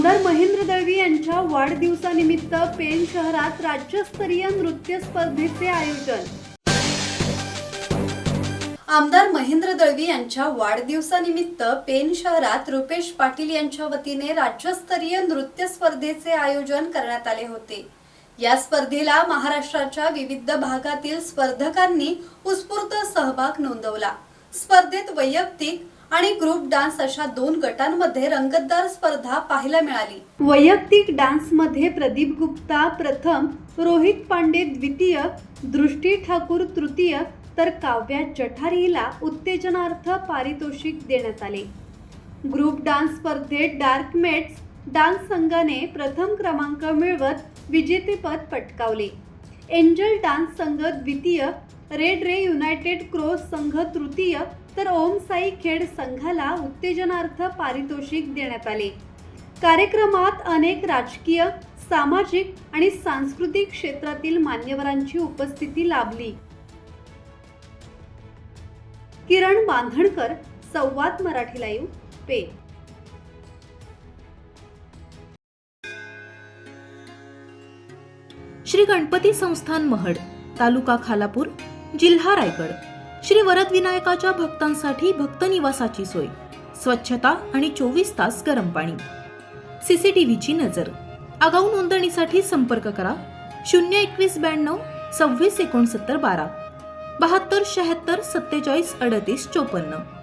आमदार महेंद्र दळवी यांच्या वाढदिवसानिमित्त पेण शहरात राज्यस्तरीय नृत्य स्पर्धेचे आयोजन। आमदार महेंद्र दळवी यांच्या वाढदिवसानिमित्त पेण शहरात रुपेश पाटील यांच्या वतीने राज्यस्तरीय नृत्य स्पर्धेचे आयोजन करण्यात आले होते। या स्पर्धेला महाराष्ट्राच्या विविध भागातील स्पर्धकांनी उत्स्फूर्त सहभाग नोंदवला। स्पर्धेत वैयक्तिक आणि ग्रुप डान्स अशा 2 गटांमध्ये रंगतदार स्पर्धा पाहायला मिळाली। वैयक्तिक डान्स मध्ये प्रदीप गुप्ता प्रथम, रोहित पांडे द्वितीय, दृष्टी ठाकूर तृतीय तर काव्या जठारीला उत्तेजनार्थ पारितोषिक देण्यात आले। ग्रुप डान्स स्पर्धेत डार्क मेट्स डान्स संघाने प्रथम क्रमांक मिळवत विजेतेपद पटकावले। एंजल डान्स संघ द्वितीय, रेड रे युनायटेड क्रॉस संघ तृतीय तर ओम साई खेड संघाला उत्तेजनार्थ पारितोषिक देण्यात आले। कार्यक्रमात अनेक राजकीय, सामाजिक आणि सांस्कृतिक क्षेत्रातील मान्यवरांची उपस्थिती लाभली। किरण बांधणकर, संवाद मराठी लाईव्ह, पेण। श्री गणपती संस्थान महड, तालुका खालापूर, जिल्हा रायगड। श्री वरद विनायकाच्या भक्तांसाठी भक्त निवासाची सोय, स्वच्छता आणि 24 तास गरम पाणी, सीसीटीव्हीची नजर। आगाऊ नोंदणीसाठी संपर्क करा 02192 26 69 12 72 76 47 38 54।